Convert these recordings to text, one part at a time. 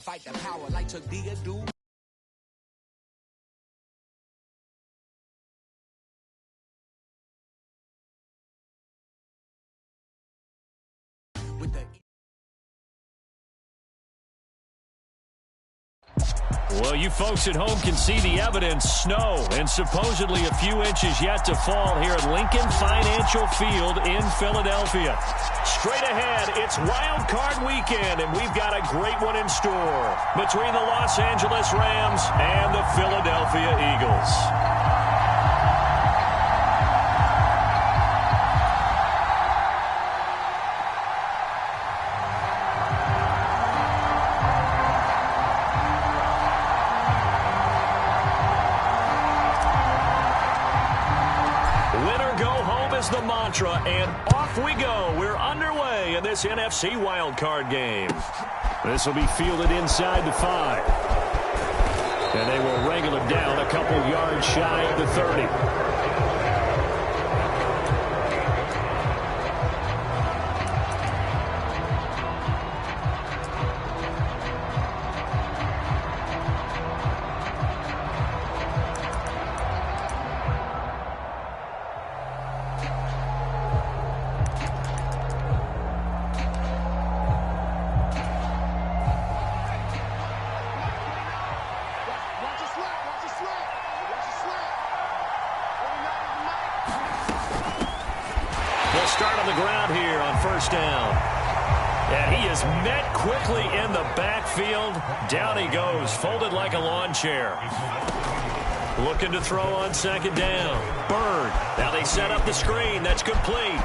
Fight the power like djdeuce. Well, you folks at home can see the evidence. Snow and supposedly a few inches yet to fall here at Lincoln Financial Field in Philadelphia. Straight ahead, it's Wild Card Weekend, and we've got a great one in store between the Los Angeles Rams and the Philadelphia Eagles. The mantra, and off we go. We're underway in this NFC wildcard game. This will be fielded inside the 5. And they will wrangle it down a couple yards shy of the 30. Start on the ground here on first down. And he is met quickly in the backfield. Down he goes, folded like a lawn chair. Looking to throw on second down. Bird. Now they set up the screen. That's complete.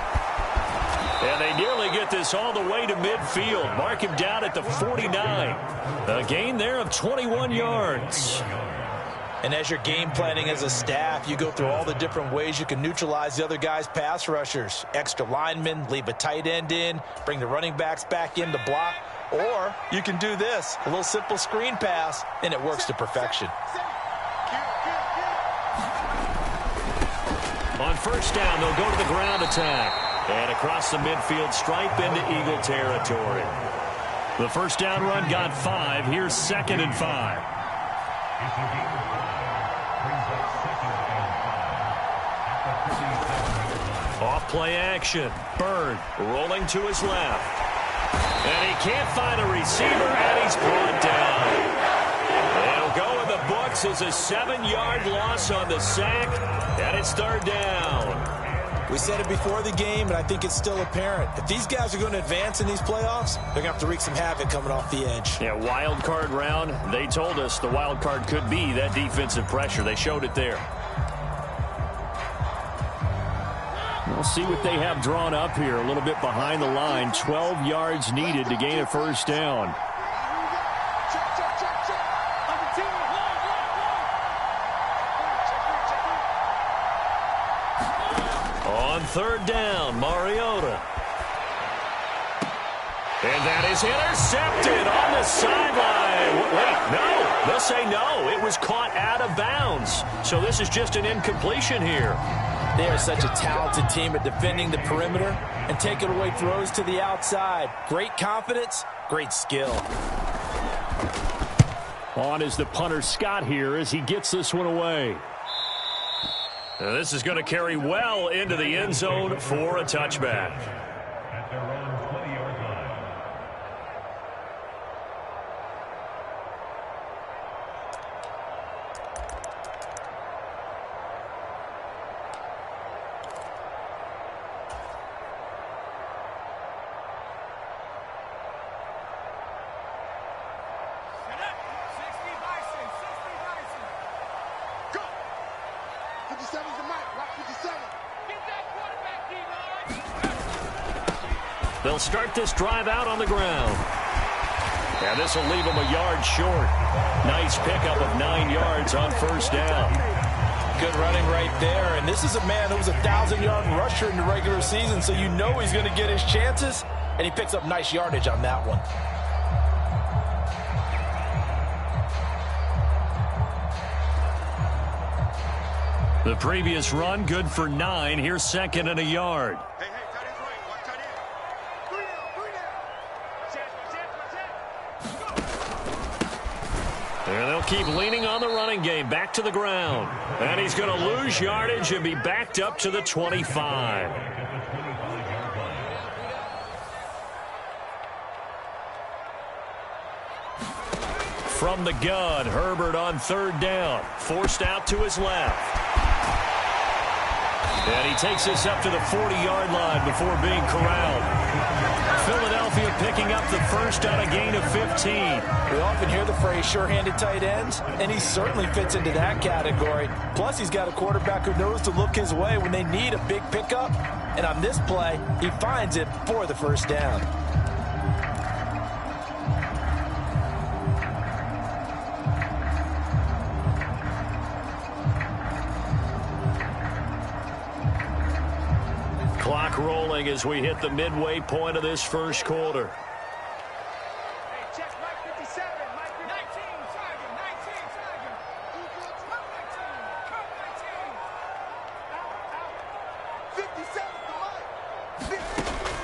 And they nearly get this all the way to midfield. Mark him down at the 49. A gain there of 21 yards. And as you're game planning as a staff, you go through all the different ways you can neutralize the other guy's pass rushers. Extra linemen, leave a tight end in, bring the running backs back in to block. Or you can do this, a little simple screen pass, and it works to perfection. On first down, they'll go to the ground attack. And across the midfield stripe into Eagle territory. The first down run got 5. Here's 2nd and 5. Off play action. Bird rolling to his left. And he can't find a receiver, and he's brought down. It'll go in the books as a 7-yard loss on the sack, and it's 3rd down. We said it before the game, and I think it's still apparent. If these guys are going to advance in these playoffs, they're going to have to wreak some havoc coming off the edge. Yeah, wild card round. They told us the wild card could be that defensive pressure. They showed it there. We'll see what they have drawn up here. A little bit behind the line. 12 yards needed to gain a first down. On 3rd down, Mariota. And that is intercepted on the sideline. Wait, no. They'll say no. It was caught out of bounds. So this is just an incompletion here. They are such a talented team at defending the perimeter and taking away throws to the outside. Great confidence, great skill. On is the punter Scott here as he gets this one away. Now this is going to carry well into the end zone for a touchback. At their own 20-yard line. They'll start this drive out on the ground. And this will leave them a yard short. Nice pickup of 9 yards on first down. Good running right there. And this is a man who was a 1,000-yard rusher in the regular season, so you know he's going to get his chances. And he picks up nice yardage on that one. The previous run, good for 9. Here's 2nd and a yard. And they'll keep leaning on the running game. Back to the ground. And he's going to lose yardage and be backed up to the 25. From the gun, Herbert on third down. Forced out to his left. And he takes this up to the 40-yard line before being corralled. Philadelphia picking up the first on a gain of 15. We often hear the phrase sure-handed tight ends, and he certainly fits into that category. Plus, he's got a quarterback who knows to look his way when they need a big pickup. And on this play, he finds it for the first down. Clock rolling as we hit the midway point of this first quarter.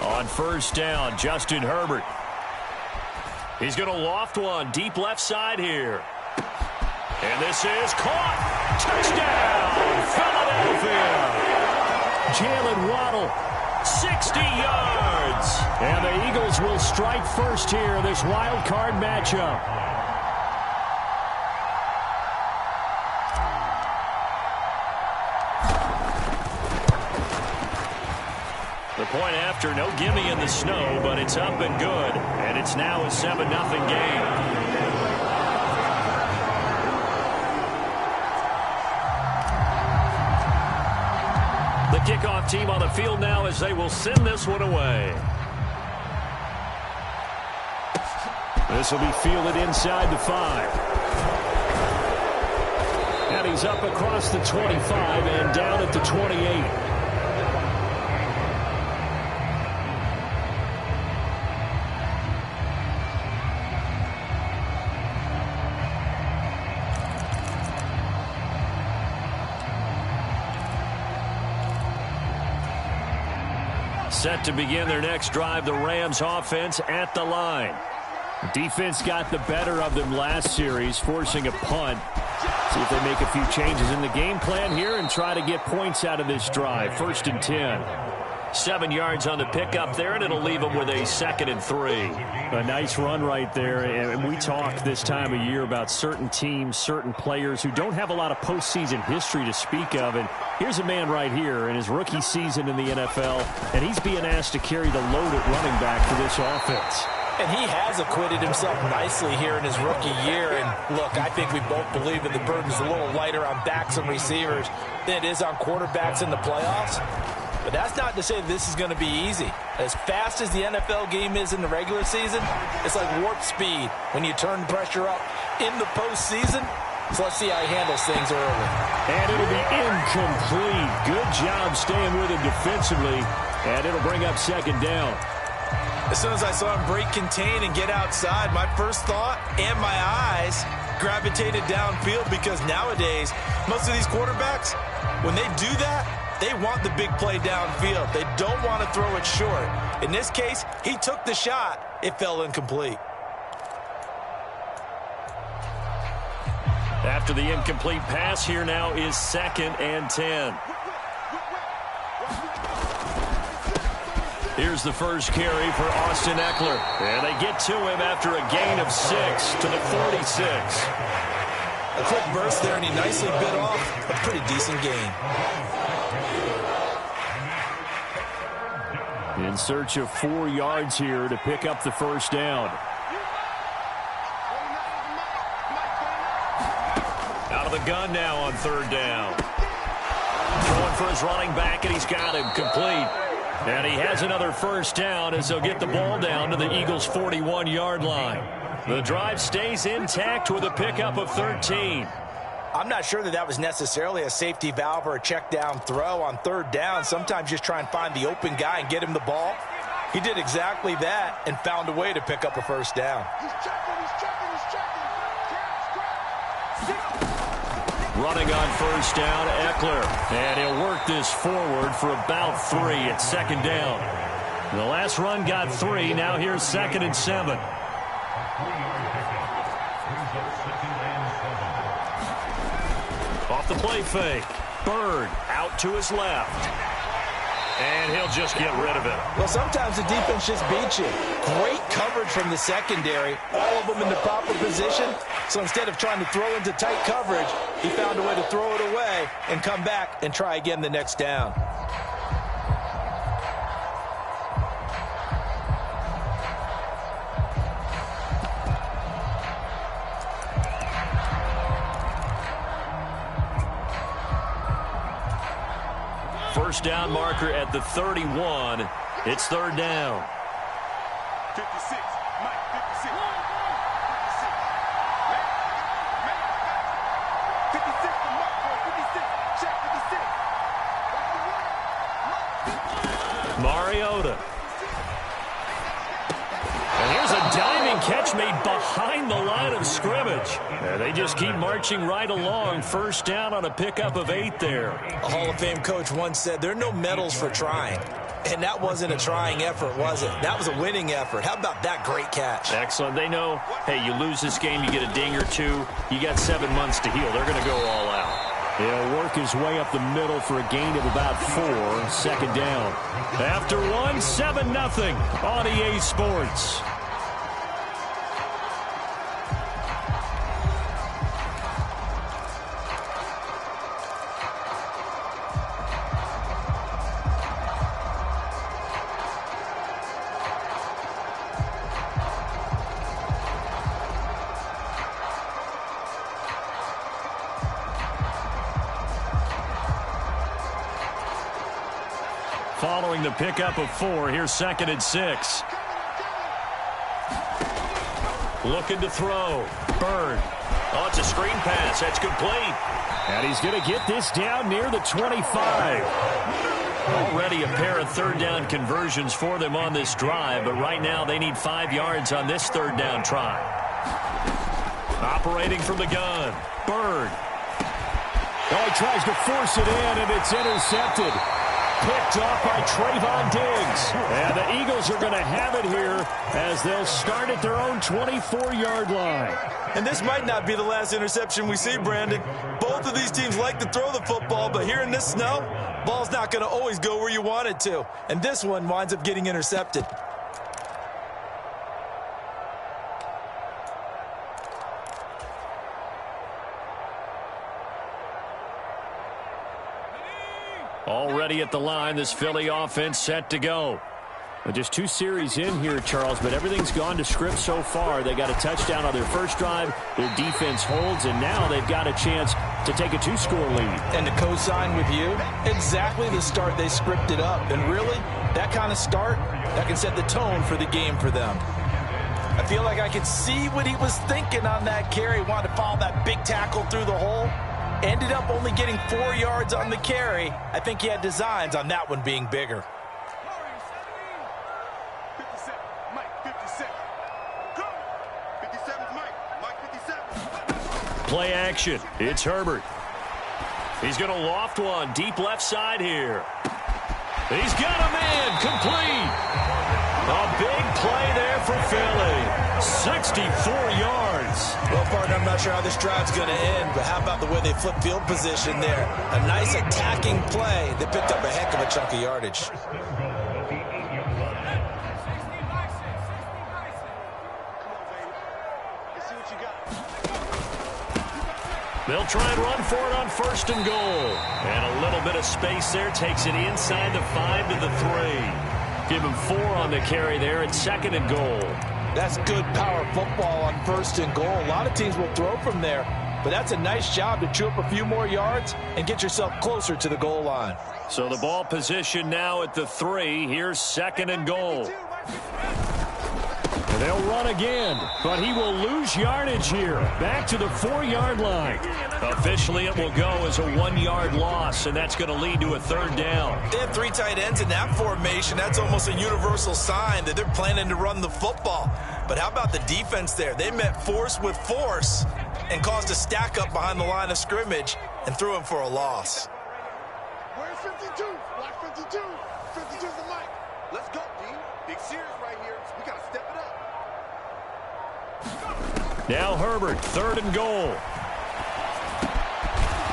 On first down, Justin Herbert. He's going to loft one deep left side here. And this is caught. Touchdown, Philadelphia. Jalen Waddle, 60 yards. And the Eagles will strike first here in this wild card matchup. The point after, no gimme in the snow, but it's up and good. And it's now a 7-0 game. The kickoff team on the field now as they will send this one away. This will be fielded inside the 5. And he's up across the 25 and down at the 28. Set to begin their next drive, the Rams offense at the line. Defense got the better of them last series, forcing a punt. See if they make a few changes in the game plan here and try to get points out of this drive. 1st and 10. 7 yards on the pickup there, and it'll leave them with a 2nd and 3. A nice run right there, and we talk this time of year about certain teams, certain players who don't have a lot of postseason history to speak of, and here's a man right here in his rookie season in the NFL, and he's being asked to carry the load at running back for this offense. And he has acquitted himself nicely here in his rookie year. And look, I think we both believe that the burden's a little lighter on backs and receivers than it is on quarterbacks in the playoffs. But that's not to say this is going to be easy. As fast as the NFL game is in the regular season, it's like warp speed when you turn pressure up in the postseason. So let's see how he handles things early. And it'll be incomplete. Good job staying with him defensively. And it'll bring up 2nd down. As soon as I saw him break contain and get outside, my first thought and my eyes gravitated downfield, because nowadays, most of these quarterbacks, when they do that, they want the big play downfield. They don't want to throw it short. In this case, he took the shot. It fell incomplete. After the incomplete pass, here now is 2nd and 10. Here's the first carry for Austin Eckler. And they get to him after a gain of 6 to the 46. A quick burst there, and he nicely bit off a pretty decent gain. In search of 4 yards here to pick up the first down. Out of the gun now on 3rd down. Throwing for his running back, and he's got him complete. And he has another first down as they'll get the ball down to the Eagles' 41-yard line. The drive stays intact with a pickup of 13. I'm not sure that was necessarily a safety valve or a check down throw on 3rd down. Sometimes just try and find the open guy and get him the ball. He did exactly that and found a way to pick up a first down. Running on first down, Eckler. And he'll work this forward for about 3 at 2nd down. The last run got 3. Now here's 2nd and 7. brings up 2nd and 7. Off the play fake. Bird out to his left. And he'll just get rid of it. Well, sometimes the defense just beats you. Great coverage from the secondary. All of them in the proper position. So instead of trying to throw into tight coverage, he found a way to throw it away and come back and try again the next down. First down marker at the 31. It's 3rd down. 56. Mike, 56. 56 to Mark, 56. Check 56. Mariota. And here's a diving catch made behind the line of scrimmage. And they just keep marching right along. First down on a pickup of 8 there. A Hall of Fame coach once said there are no medals for trying. And that wasn't a trying effort, was it? That was a winning effort. How about that great catch? Excellent. They know, hey, you lose this game, you get a ding or two. You got 7 months to heal. They're going to go all out. He'll work his way up the middle for a gain of about 4. 2nd down. After 1, 7-0 on EA Sports. Following the pickup of 4, here's 2nd and 6. Looking to throw. Bird. Oh, it's a screen pass. That's complete. And he's going to get this down near the 25. Already a pair of 3rd down conversions for them on this drive, but right now they need 5 yards on this 3rd down try. Operating from the gun. Bird. Oh, he tries to force it in, and it's intercepted. Picked off by Trayvon Diggs. And the Eagles are going to have it here as they'll start at their own 24-yard line. And this might not be the last interception we see, Brandon. Both of these teams like to throw the football, but here in this snow, ball's not going to always go where you want it to. And this one winds up getting intercepted. Already at the line, this Philly offense set to go. Well, just 2 series in here, Charles, but everything's gone to script so far. They got a touchdown on their first drive. Their defense holds, and now they've got a chance to take a 2-score lead. And to co-sign with you, exactly the start they scripted up. And really, that kind of start, that can set the tone for the game for them. I feel like I could see what he was thinking on that carry. Wanted to follow that big tackle through the hole. Ended up only getting 4 yards on the carry. I think he had designs on that one being bigger. 57. Mike, 57. Go. 57's Mike. Mike, 57. Play action. It's Herbert. He's going to loft one deep left side here. He's got him in. Complete. A big play there for Philly. 64 yards. Well, partner, I'm not sure how this drive's going to end, but how about the way they flip field position there? A nice attacking play. They picked up a heck of a chunk of yardage. They'll try and run for it on 1st and goal. And a little bit of space there takes it inside the 5 to the 3. Give him 4 on the carry there at 2nd and goal. That's good power football on 1st and goal. A lot of teams will throw from there, but that's a nice job to chew up a few more yards and get yourself closer to the goal line. So the ball position now at the 3. Here's 2nd and goal. They'll run again, but he will lose yardage here. Back to the 4-yard line. Officially, it will go as a 1-yard loss, and that's going to lead to a 3rd down. They have 3 tight ends in that formation. That's almost a universal sign that they're planning to run the football. But how about the defense there? They met force with force and caused a stack up behind the line of scrimmage and threw him for a loss. Where's 52? Block 52. 52's the Mike. Let's go, D. Big series right here. We got to step it up. Now Herbert, 3rd and goal.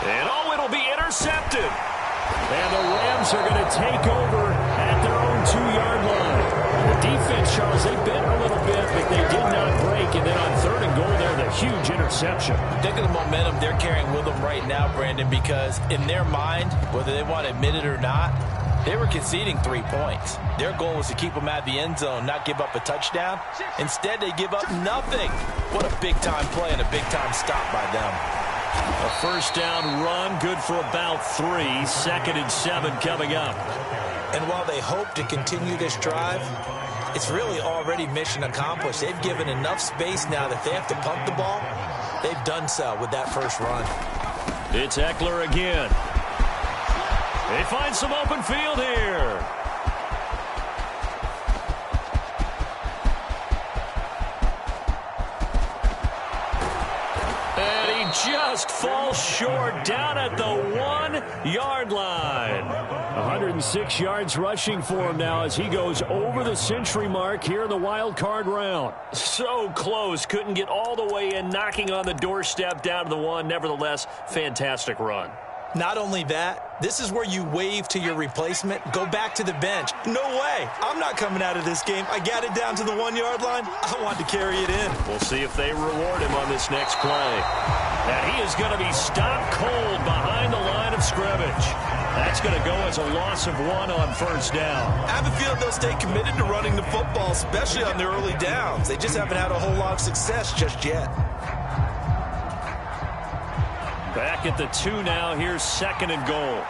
And it'll be intercepted. And the Rams are going to take over at their own 2-yard line. The defense, Charles, they bent a little bit, but they did not break. And then on 3rd and goal there, the huge interception. Think of the momentum they're carrying with them right now, Brandon, because in their mind, whether they want to admit it or not, they were conceding 3 points. Their goal was to keep them at the end zone, not give up a touchdown. Instead, they give up nothing. What a big-time play and a big-time stop by them. A 1st down run, good for about 3. 2nd and 7 coming up. And while they hope to continue this drive, it's really already mission accomplished. They've given enough space now that they have to punt the ball. They've done so with that first run. It's Eckler again. They find some open field here. And he just falls short down at the 1-yard line. 106 yards rushing for him now as he goes over the century mark here in the wild card round. So close. Couldn't get all the way in, knocking on the doorstep down to the 1. Nevertheless, fantastic run. Not only that, this is where you wave to your replacement, go back to the bench. No way. I'm not coming out of this game. I got it down to the 1-yard line. I want to carry it in. We'll see if they reward him on this next play. And he is going to be stopped cold behind the line of scrimmage. That's going to go as a loss of 1 on 1st down. I have a feeling they'll stay committed to running the football, especially on their early downs. They just haven't had a whole lot of success just yet. Back at the 2 now. Here's 2nd and goal.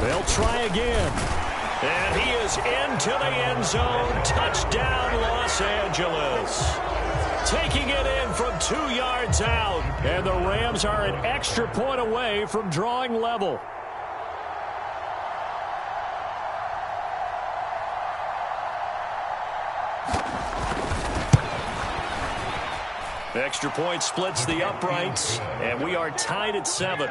They'll try again. And he is into the end zone. Touchdown, Los Angeles. Taking it in from 2 yards out. And the Rams are an extra point away from drawing level. Extra point splits the uprights, and we are tied at 7.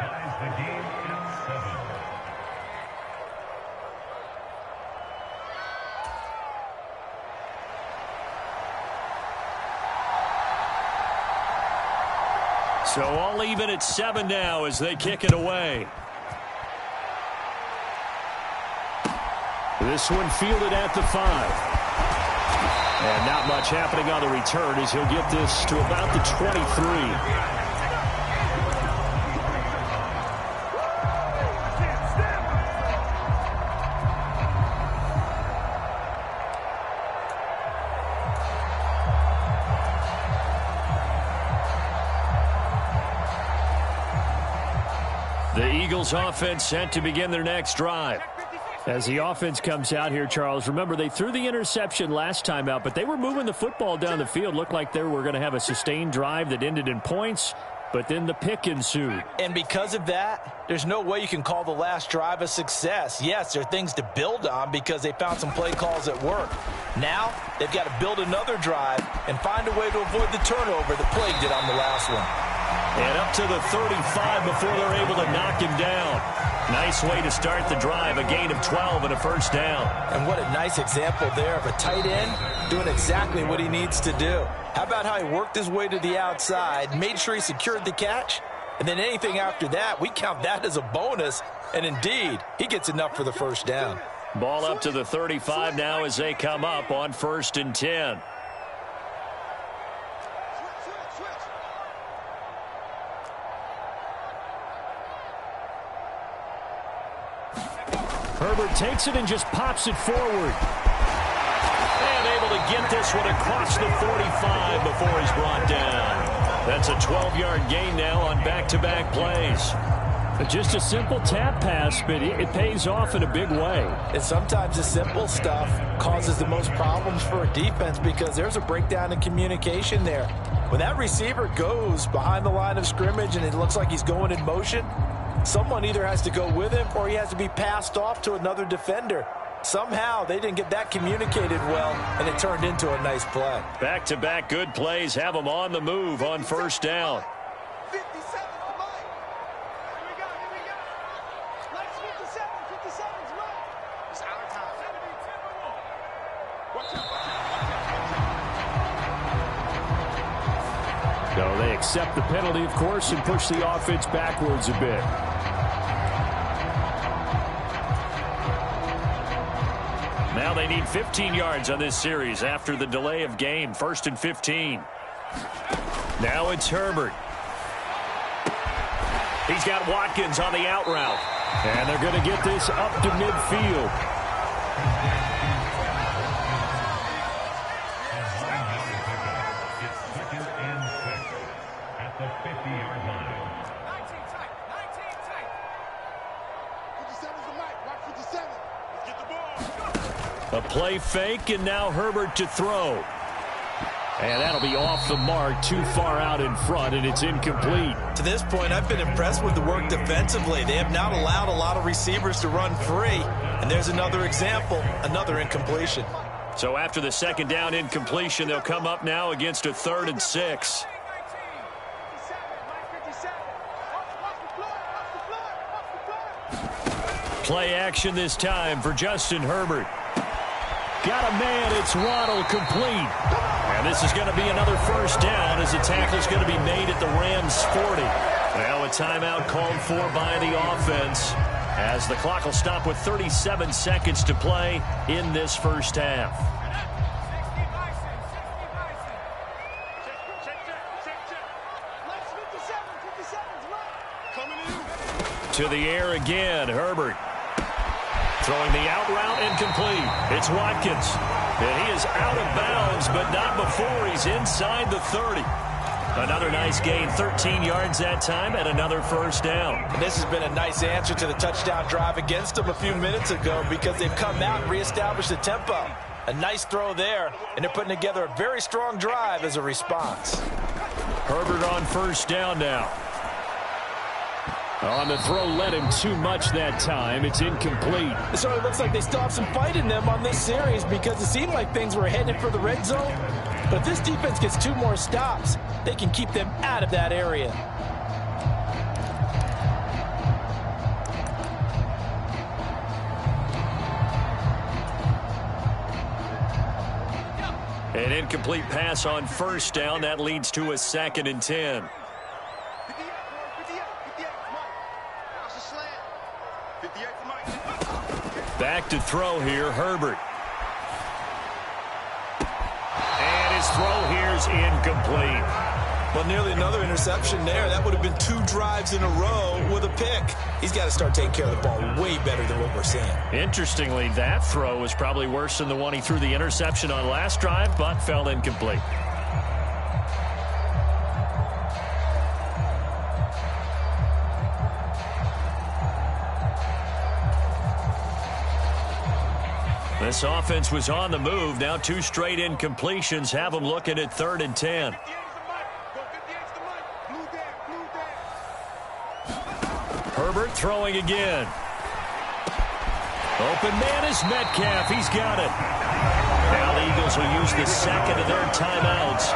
So all even at 7 now as they kick it away. This one fielded at the 5. And not much happening on the return as he'll get this to about the 23. The Eagles offense set to begin their next drive. As the offense comes out here, Charles, remember they threw the interception last time out, but they were moving the football down the field. Looked like they were going to have a sustained drive that ended in points, but then the pick ensued. And because of that, there's no way you can call the last drive a success. Yes, there are things to build on because they found some play calls that work. Now, they've got to build another drive and find a way to avoid the turnover the plague did on the last one. And up to the 35 before they're able to knock him down. Nice way to start the drive, a gain of 12 and a 1st down. And what a nice example there of a tight end doing exactly what he needs to do. How about how he worked his way to the outside, made sure he secured the catch, and then anything after that, we count that as a bonus. And indeed, he gets enough for the 1st down. Ball up to the 35 now as they come up on 1st and 10. Herbert takes it and just pops it forward. And able to get this one across the 45 before he's brought down. That's a 12-yard gain now on back-to-back plays. Just a simple tap pass, but it pays off in a big way. And sometimes the simple stuff causes the most problems for a defense because there's a breakdown in communication there. When that receiver goes behind the line of scrimmage and it looks like he's going in motion, someone either has to go with him or he has to be passed off to another defender. Somehow they didn't get that communicated well, and it turned into a nice play. Back-to-back good plays have them on the move on 1st down. 57 to mine. Here we go. So they accept the penalty, of course, and push the offense backwards a bit. Now they need 15 yards on this series after the delay of game. 1st and 15. Now it's Herbert. He's got Watkins on the out route. And they're going to get this up to midfield. It's 2nd and 6 at the 50-yard line. 19 tight. 19 tight. 57's the mic. Watch 57. Let's get the ball. A play fake, and now Herbert to throw. And that'll be off the mark, too far out in front, and it's incomplete. To this point, I've been impressed with the work defensively. They have not allowed a lot of receivers to run free. And there's another example, another incompletion. So after the 2nd down incompletion, they'll come up now against a 3rd and 6. Play action this time for Justin Herbert. Got a man, it's Waddle, complete. And this is going to be another 1st down as the tackle is going to be made at the Rams' 40. Now a timeout called for by the offense as the clock will stop with 37 seconds to play in this 1st half. To the air again, Herbert. Throwing the out route incomplete. It's Watkins. And he is out of bounds, but not before he's inside the 30. Another nice gain, 13 yards that time, and another 1st down. And this has been a nice answer to the touchdown drive against them a few minutes ago because they've come out and reestablished the tempo. A nice throw there, and they're putting together a very strong drive as a response. Herbert on 1st down now. On the throw, led him too much that time. It's incomplete. It certainly looks like they still have some fight in them on this series because it seemed like things were headed for the red zone. But if this defense gets 2 more stops, they can keep them out of that area. An incomplete pass on 1st down. That leads to a 2nd and 10. Back to throw here, Herbert. And his throw here's incomplete. Well, nearly another interception there. That would have been 2 drives in a row with a pick. He's got to start taking care of the ball way better than what we're seeing. Interestingly, that throw was probably worse than the one he threw the interception on last drive, but fell incomplete. This offense was on the move. Now 2 straight incompletions have them looking at 3rd and 10. Herbert throwing again. Open man is Metcalf. He's got it. Now the Eagles will use the 2nd of their timeouts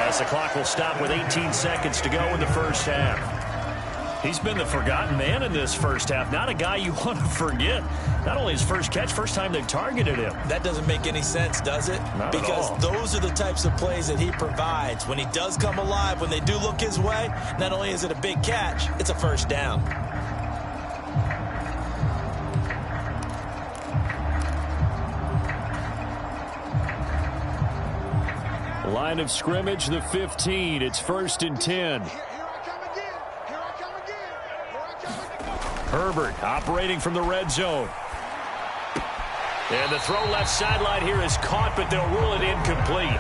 as the clock will stop with 18 seconds to go in the 1st half. He's been the forgotten man in this 1st half. Not a guy you want to forget. Not only his first catch, first time they've targeted him. That doesn't make any sense, does it? Not because at all. Those are the types of plays that he provides. When he does come alive, when they do look his way, not only is it a big catch, it's a 1st down. Line of scrimmage, the 15. It's 1st and 10. Herbert operating from the red zone. And the throw left sideline here is caught, but they'll rule it incomplete.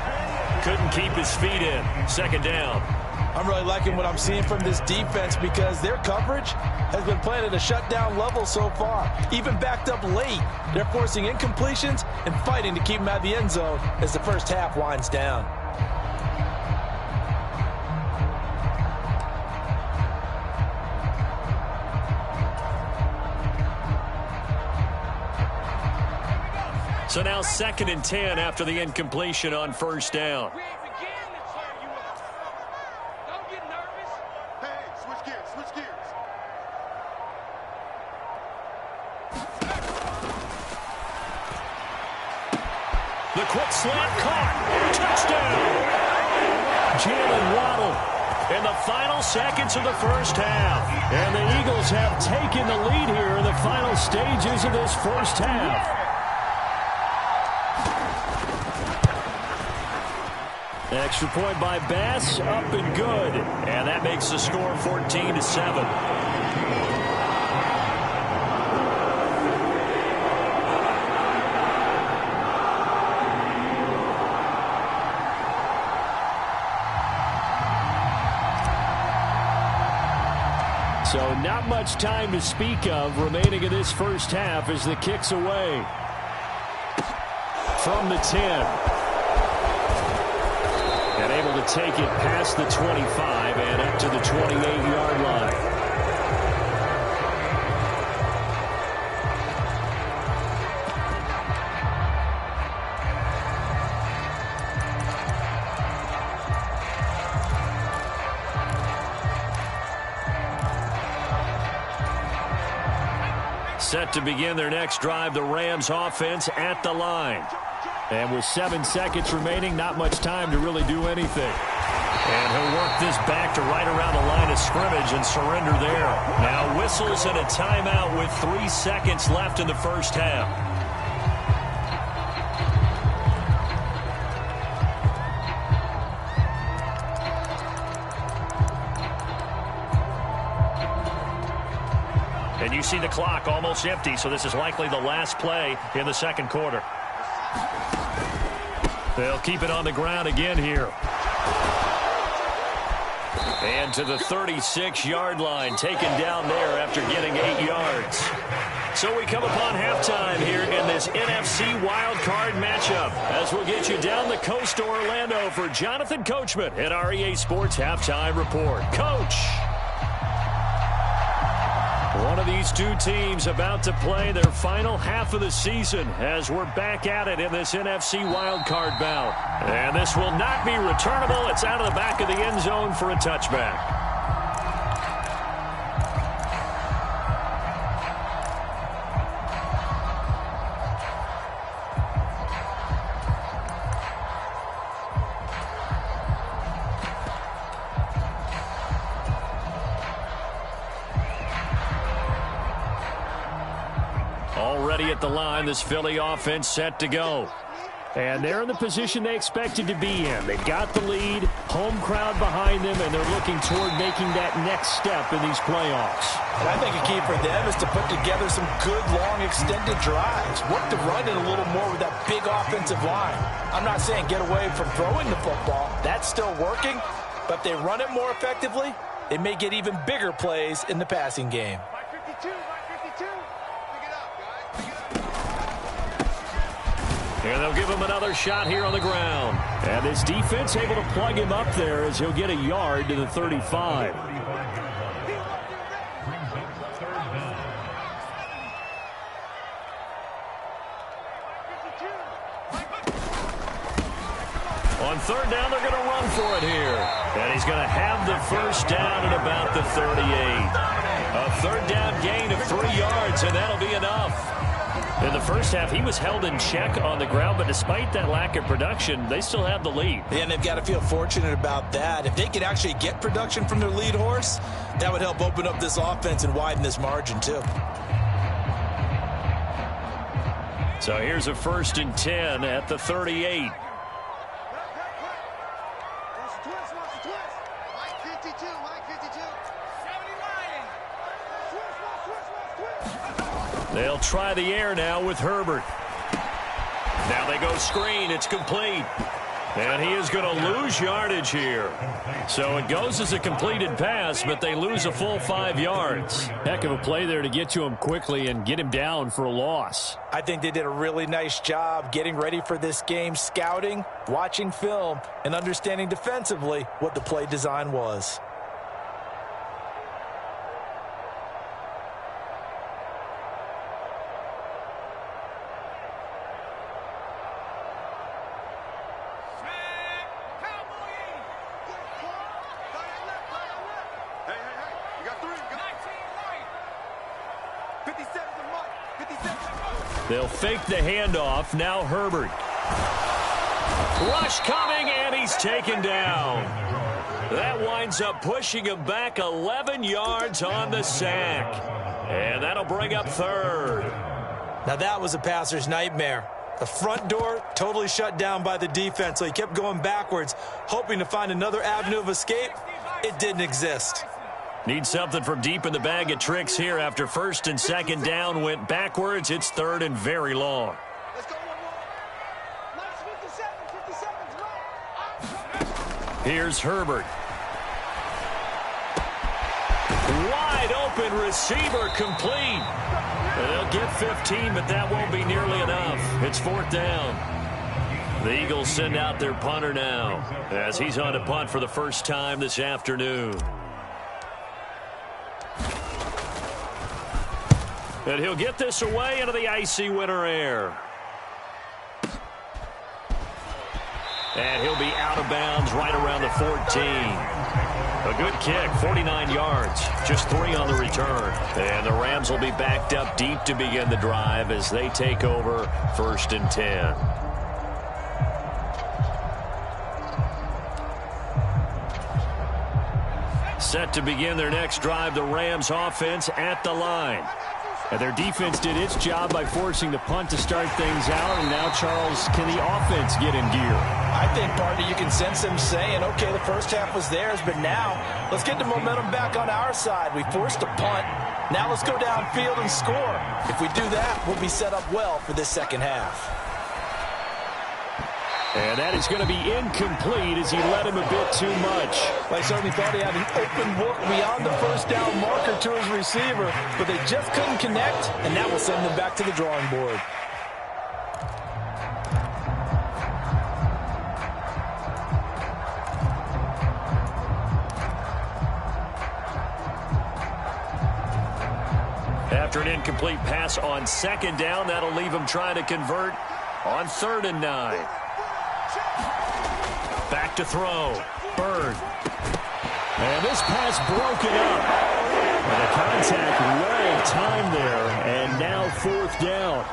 Couldn't keep his feet in. 2nd down. I'm really liking what I'm seeing from this defense because their coverage has been playing at a shutdown level so far. Even backed up late, they're forcing incompletions and fighting to keep them out of the end zone as the 1st half winds down. So now 2nd and 10 after the incompletion on 1st down. Don't get nervous. Hey, switch gears, switch gears. The quick slant caught. Touchdown. Jalen Waddle in the final seconds of the first half. And the Eagles have taken the lead here in the final stages of this first half. Extra point by Bass, up and good. And that makes the score 14-7. So not much time to speak of remaining in this first half as the kick's away. From the 10. And able to take it past the 25 and up to the 28-yard line. Set to begin their next drive, the Rams offense at the line. And with 7 seconds remaining, not much time to really do anything. And he'll work this back to right around the line of scrimmage and surrender there. Now whistles and a timeout with 3 seconds left in the first half. And you see the clock almost empty, so this is likely the last play in the second quarter. They'll keep it on the ground again here. And to the 36-yard line, taken down there after getting 8 yards. So we come upon halftime here in this NFC wildcard matchup as we'll get you down the coast to Orlando for Jonathan Coachman at our EA Sports Halftime Report. Coach! One of these two teams about to play their final half of the season as we're back at it in this NFC wildcard bout. And this will not be returnable. It's out of the back of the end zone for a touchback. Already at the line, this Philly offense set to go. And they're in the position they expected to be in. They've got the lead, home crowd behind them, and they're looking toward making that next step in these playoffs. And I think a key for them is to put together some good, long, extended drives. Work the run in a little more with that big offensive line. I'm not saying get away from throwing the football. That's still working. But if they run it more effectively, they may get even bigger plays in the passing game. And they'll give him another shot here on the ground. And this defense able to plug him up there as he'll get a yard to the 35. On third down, they're going to run for it here. And he's going to have the first down at about the 38. A third down gain of 3 yards, and that'll be enough. In the first half, he was held in check on the ground, but despite that lack of production, they still have the lead. And they've got to feel fortunate about that. If they could actually get production from their lead horse, that would help open up this offense and widen this margin, too. So here's a 1st and 10 at the 38. They'll try the air now with Herbert. Now they go screen. It's complete. And he is going to lose yardage here. So it goes as a completed pass, but they lose a full 5 yards. Heck of a play there to get to him quickly and get him down for a loss. I think they did a really nice job getting ready for this game, scouting, watching film, and understanding defensively what the play design was. They'll fake the handoff. Now Herbert. Rush coming, and he's taken down. That winds up pushing him back 11 yards on the sack. And that'll bring up third. Now that was a passer's nightmare. The front door totally shut down by the defense, so he kept going backwards, hoping to find another avenue of escape. It didn't exist. Need something from deep in the bag of tricks here. After first and second down went backwards, it's third and very long. Let's go one more. Nice 57's right. Here's Herbert. Wide open receiver complete. They'll get 15, but that won't be nearly enough. It's fourth down. The Eagles send out their punter now as he's on to punt for the first time this afternoon. And he'll get this away into the icy winter air. And he'll be out of bounds right around the 14. A good kick, 49 yards, just 3 on the return. And the Rams will be backed up deep to begin the drive as they take over first and 10. Set to begin their next drive, the Rams offense at the line. And their defense did its job by forcing the punt to start things out. And now, Charles, can the offense get in gear? I think, partner, you can sense them saying, okay, the first half was theirs, but now let's get the momentum back on our side. We forced a punt. Now let's go downfield and score. If we do that, we'll be set up well for this second half. And that is going to be incomplete as he led him a bit too much. I certainly thought he had an open look beyond the first down marker to his receiver, but they just couldn't connect, and that will send them back to the drawing board. After an incomplete pass on second down, that'll leave him trying to convert on 3rd and 9. Back to throw. Bird. And this pass broken up. And the contact well timed there. And now 4th down.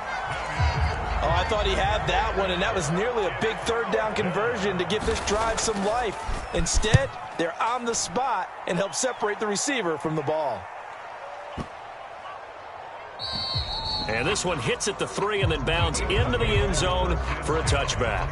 Oh, I thought he had that one, and that was nearly a big 3rd down conversion to give this drive some life. Instead, they're on the spot and help separate the receiver from the ball. And this one hits at the 3 and then bounds into the end zone for a touchback.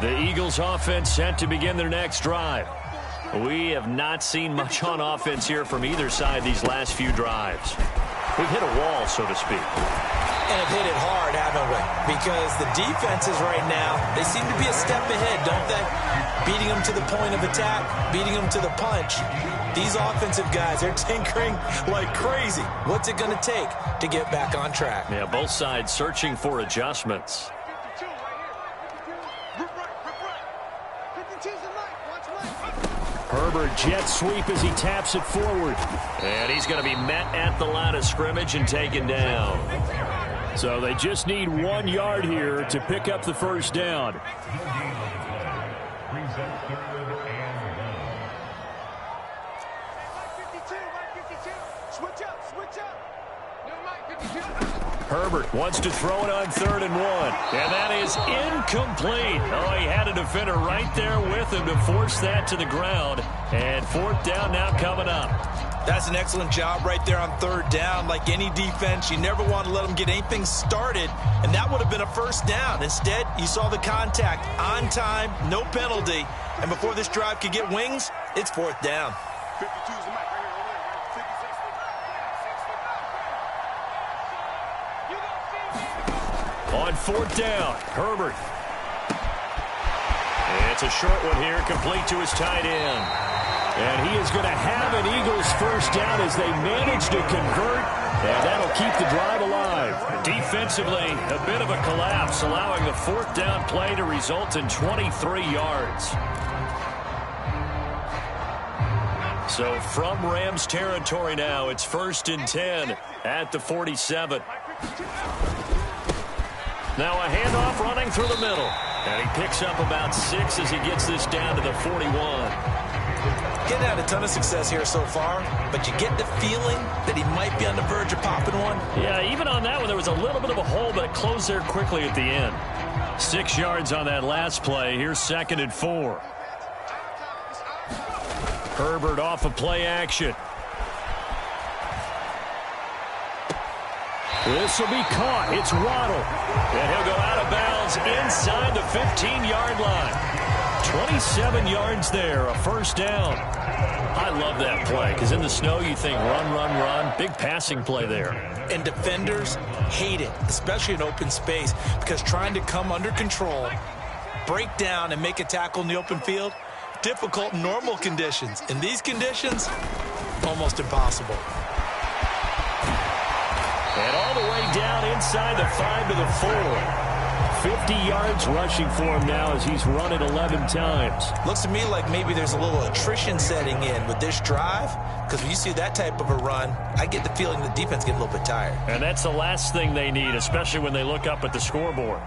The Eagles offense set to begin their next drive. We have not seen much on offense here from either side these last few drives. We've hit a wall, so to speak. And have hit it hard, haven't we? Because the defenses right now, they seem to be a step ahead, don't they? Beating them to the point of attack, beating them to the punch. These offensive guys, they're tinkering like crazy. What's it going to take to get back on track? Yeah, both sides searching for adjustments. Herbert jet sweep as he taps it forward. And he's going to be met at the line of scrimmage and taken down. So they just need 1 yard here to pick up the first down. Herbert wants to throw it on 3rd and 1. And that is incomplete. Oh, he had a defender right there with him to force that to the ground. And 4th down now coming up. That's an excellent job right there on 3rd down. Like any defense, you never want to let them get anything started, and that would have been a first down. Instead, you saw the contact on time, no penalty, and before this drive could get wings, it's 4th down. 52's the mic right here. On 4th down, Herbert. It's a short one here, complete to his tight end. And he is going to have an Eagles first down as they manage to convert, and that'll keep the drive alive. Defensively, a bit of a collapse, allowing the 4th down play to result in 23 yards. So from Rams territory now, it's 1st and 10 at the 47. Now a handoff running through the middle. And he picks up about 6 as he gets this down to the 41. Getting had a ton of success here so far, but you get the feeling that he might be on the verge of popping one. Yeah, even on that one, there was a little bit of a hole, but it closed there quickly at the end. 6 yards on that last play. Here's 2nd and 4. Herbert off of play action. This will be caught. It's Waddle. And he'll go out of bounds inside the 15-yard line. 27 yards there, a first down. I love that play because in the snow you think run, run, run. Big passing play there. And defenders hate it, especially in open space, because trying to come under control, break down, and make a tackle in the open field, difficult in normal conditions. In these conditions, almost impossible. And all the way down inside the 5 to the 4. 50 yards rushing for him now as he's run it 11 times. Looks to me like maybe there's a little attrition setting in with this drive, because when you see that type of a run, I get the feeling the defense getting a little bit tired. And that's the last thing they need, especially when they look up at the scoreboard.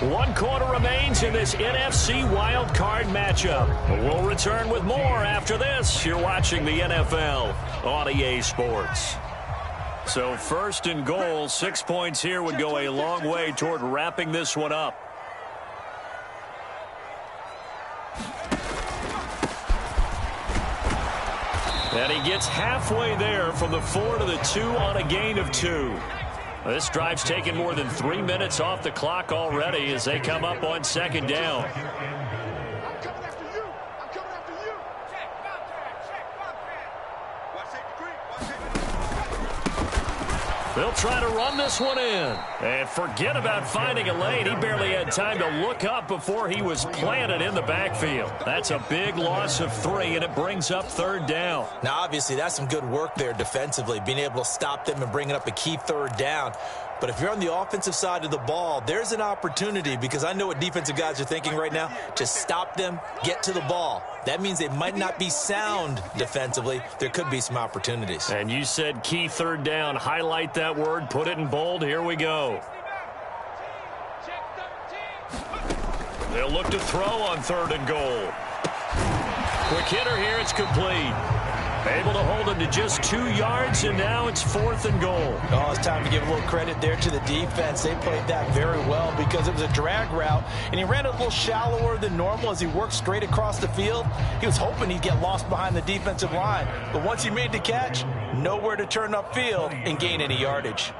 One quarter remains in this NFC wild card matchup. We'll return with more after this. You're watching the NFL on EA Sports. So 1st and goal, 6 points here would go a long way toward wrapping this one up. And he gets halfway there from the 4 to the 2 on a gain of 2. This drive's taken more than 3 minutes off the clock already as they come up on 2nd down. I'm coming after you. I'm coming after you. Check, Bobcat. Check, Bobcat. Watch safety green. Watch safety green. They'll try to run this one in. And forget about finding a lane. He barely had time to look up before he was planted in the backfield. That's a big loss of 3, and it brings up 3rd down. Now, obviously, that's some good work there defensively, being able to stop them and bringing up a key 3rd down. But if you're on the offensive side of the ball, there's an opportunity, because I know what defensive guys are thinking right now, to stop them, get to the ball. That means they might not be sound defensively. There could be some opportunities. And you said key 3rd down. Highlight that word. Put it in bold. Here we go. They'll look to throw on 3rd and goal. Quick hitter here. It's complete. Able to hold him to just 2 yards, and now it's 4th and goal. Oh, it's time to give a little credit there to the defense. They played that very well because it was a drag route, and he ran a little shallower than normal as he worked straight across the field. He was hoping he'd get lost behind the defensive line, but once he made the catch, nowhere to turn upfield and gain any yardage.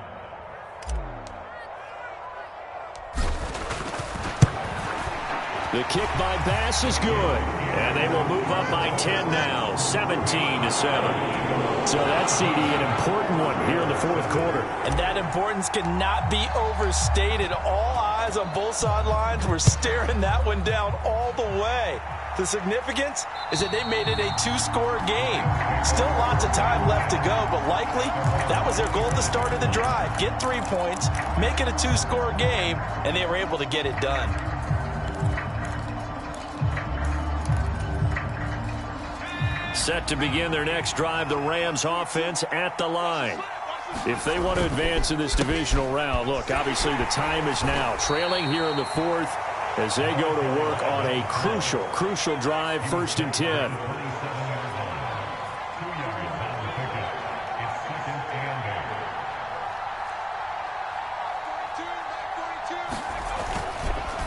The kick by Bass is good. And they will move up by 10 now, 17-7. So that's, CD, an important one here in the 4th quarter. And that importance cannot be overstated. All eyes on both sidelines were staring that one down all the way. The significance is that they made it a 2-score game. Still lots of time left to go, but likely that was their goal at the start of the drive. Get 3 points, make it a 2-score game, and they were able to get it done. Set to begin their next drive, the Rams offense at the line. If they want to advance in this divisional round, look, obviously the time is now. Trailing here in the 4th as they go to work on a crucial drive, 1st and 10.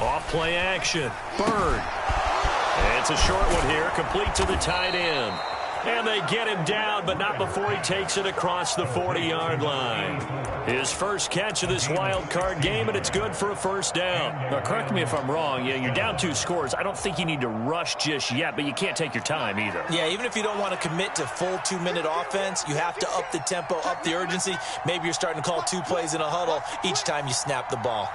Off play action. Bird. It's a short one here, complete to the tight end. And they get him down, but not before he takes it across the 40-yard line. His first catch of this wild card game, and it's good for a 1st down. Now, correct me if I'm wrong. Yeah, you're down 2 scores. I don't think you need to rush just yet, but you can't take your time either. Yeah, even if you don't want to commit to full 2-minute offense, you have to up the tempo, up the urgency. Maybe you're starting to call 2 plays in a huddle each time you snap the ball.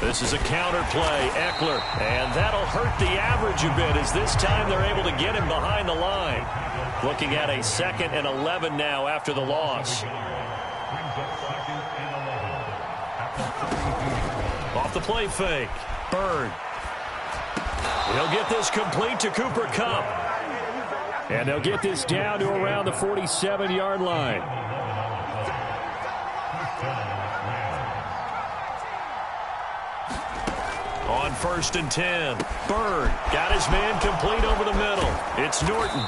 This is a counter play, Eckler, and that'll hurt the average a bit as this time they're able to get him behind the line. Looking at a 2nd and 11 now after the loss. Off the play fake, Bird. He'll get this complete to Cooper Kupp. And they'll get this down to around the 47-yard line. On 1st and 10, Bird got his man complete over the middle. It's Norton.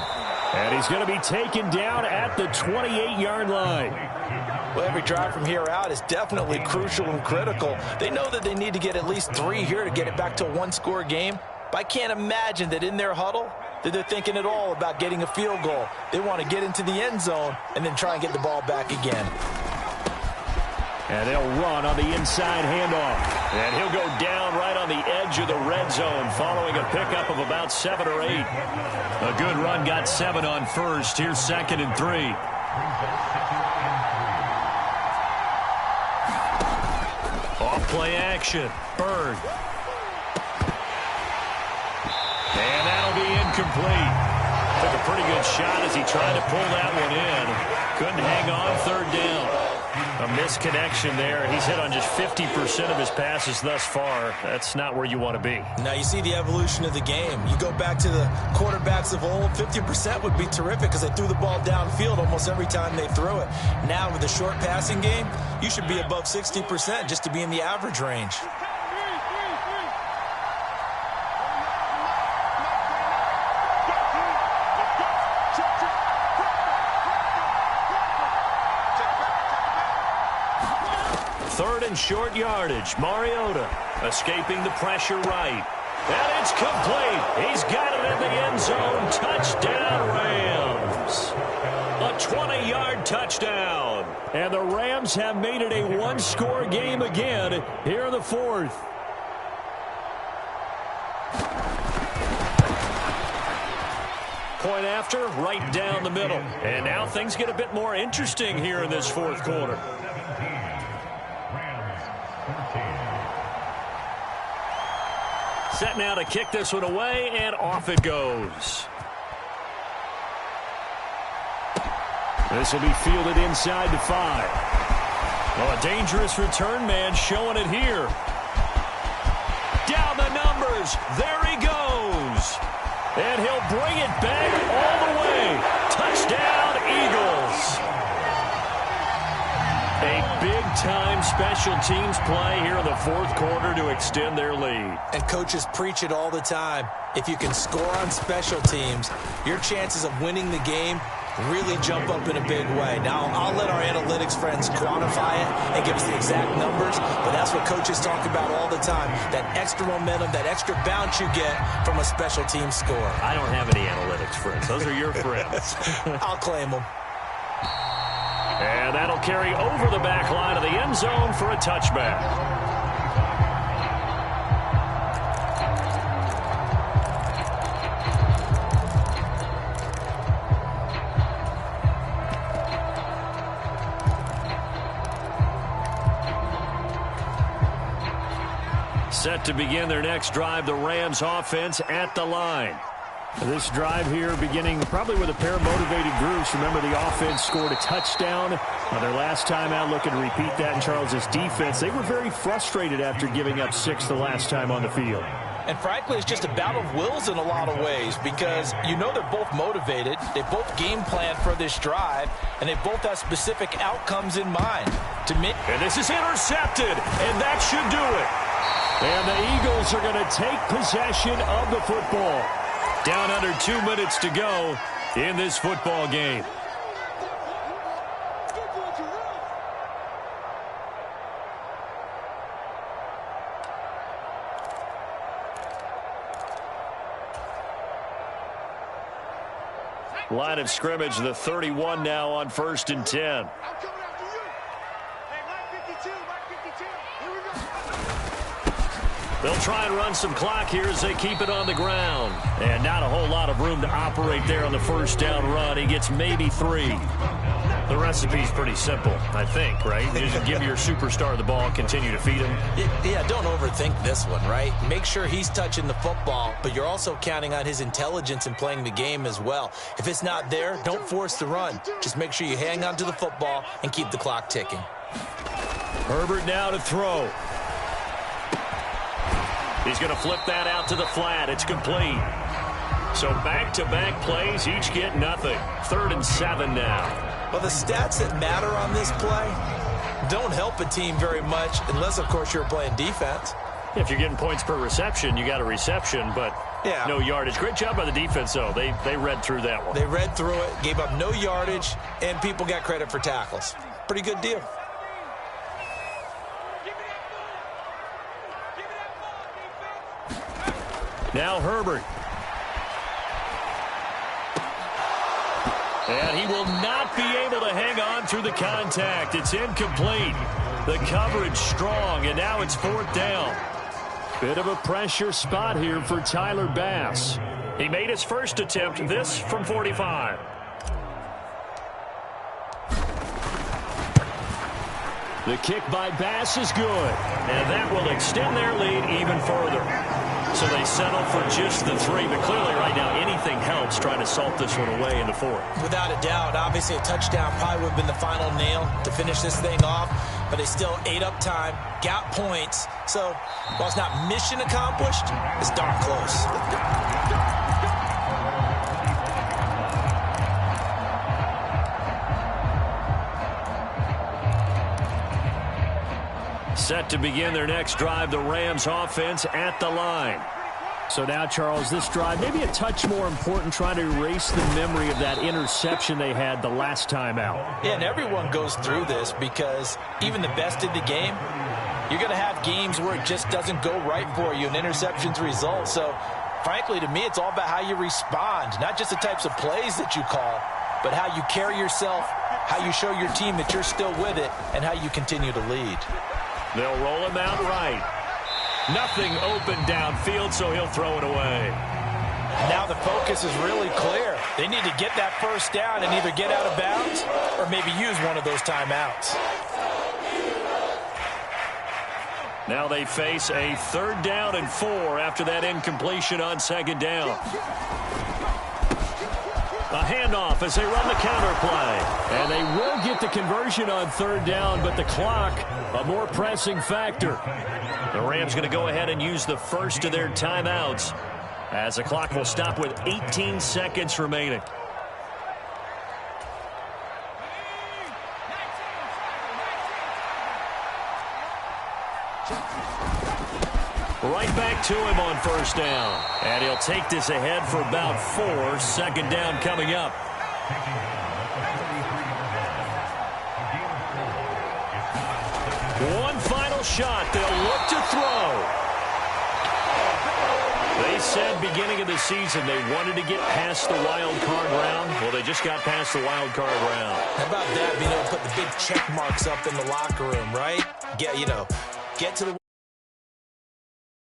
And he's going to be taken down at the 28-yard line. Well, every drive from here out is definitely crucial and critical. They know that they need to get at least 3 here to get it back to a one-score game. But I can't imagine that in their huddle that they're thinking at all about getting a field goal. They want to get into the end zone and then try and get the ball back again. And they'll run on the inside handoff. And he'll go down right on the edge of the red zone following a pickup of about 7 or 8. A good run got 7 on 1st. Here's 2nd and 3. Off play action. Bird. And that'll be incomplete. Took a pretty good shot as he tried to pull that one in. Couldn't hang on 3rd down. A misconnection there. He's hit on just 50% of his passes thus far. That's not where you want to be. Now you see the evolution of the game. You go back to the quarterbacks of old, 50% would be terrific because they threw the ball downfield almost every time they threw it. Now with the short passing game, you should be above 60% just to be in the average range. Short yardage. Mariota escaping the pressure right. And it's complete. He's got it in the end zone. Touchdown, Rams. A 20-yard touchdown. And the Rams have made it a one-score game again here in the 4th. Point after, right down the middle. And now things get a bit more interesting here in this 4th quarter. Set now to kick this one away, and off it goes. This will be fielded inside the 5. Well, a dangerous return man showing it here. Down the numbers. There he goes. And he'll bring it back all the way. Touchdown, Eagles. A big-time special teams play here in the 4th quarter to extend their lead. And coaches preach it all the time. If you can score on special teams, your chances of winning the game really jump up in a big way. Now, I'll let our analytics friends quantify it and give us the exact numbers, but that's what coaches talk about all the time, that extra momentum, that extra bounce you get from a special team score. I don't have any analytics friends. Those are your friends. I'll claim them. And that'll carry over the back line of the end zone for a touchback. Set to begin their next drive, the Rams offense at the line. This drive here beginning probably with a pair of motivated groups. Remember, the offense scored a touchdown their last time out. Looking to repeat that in Charles's defense. They were very frustrated after giving up 6 the last time on the field. And frankly, it's just a battle of wills in a lot of ways because you know they're both motivated. They both game plan for this drive, and they both have specific outcomes in mind. And this is intercepted, and that should do it. And the Eagles are going to take possession of the football. Down under 2 minutes to go in this football game. Line of scrimmage, the 31 now on 1st and 10. They'll try and run some clock here as they keep it on the ground. And not a whole lot of room to operate there on the 1st down run. He gets maybe 3. The recipe's pretty simple, I think, right? You just give your superstar the ball, continue to feed him. Yeah, don't overthink this one, right? Make sure he's touching the football, but you're also counting on his intelligence in playing the game as well. If it's not there, don't force the run. Just make sure you hang on to the football and keep the clock ticking. Herbert now to throw. He's going to flip that out to the flat. It's complete. So back-to-back plays, each get nothing. 3rd and 7 now. Well, the stats that matter on this play don't help a team very much unless, of course, you're playing defense. If you're getting points per reception, you got a reception, but no yardage. Great job by the defense, though. They read through that one. They read through it, gave up no yardage, and people got credit for tackles. Pretty good deal. Now Herbert. And he will not be able to hang on through the contact. It's incomplete. The coverage strong, and now it's 4th down. Bit of a pressure spot here for Tyler Bass. He made his first attempt, this from 45. The kick by Bass is good, and that will extend their lead even further. So they settle for just the 3, but clearly right now anything helps trying to salt this one away in the 4th. Without a doubt, obviously a touchdown probably would have been the final nail to finish this thing off, but they still ate up time, got points. So while it's not mission accomplished, it's darn close. Set to begin their next drive, the Rams offense at the line. So now, Charles, this drive maybe a touch more important, trying to erase the memory of that interception they had the last time out. Yeah, and everyone goes through this because even the best in the game, you're going to have games where it just doesn't go right for you, and interceptions result. So, frankly, to me, it's all about how you respond, not just the types of plays that you call, but how you carry yourself, how you show your team that you're still with it, and how you continue to lead. They'll roll him out right. Nothing open downfield, so he'll throw it away. Now the focus is really clear. They need to get that first down and either get out of bounds or maybe use one of those timeouts. Now they face a 3rd down and 4 after that incompletion on 2nd down. A handoff as they run the counter play. And they will get the conversion on 3rd down, but the clock, a more pressing factor. The Rams going to go ahead and use the first of their timeouts as the clock will stop with 18 seconds remaining. Right back to him on 1st down. And he'll take this ahead for about 4. 2nd down coming up. One final shot. They'll look to throw. They said beginning of the season they wanted to get past the wild card round. Well, they just got past the wild card round. How about that, being able to put the big check marks up in the locker room, right? Get to the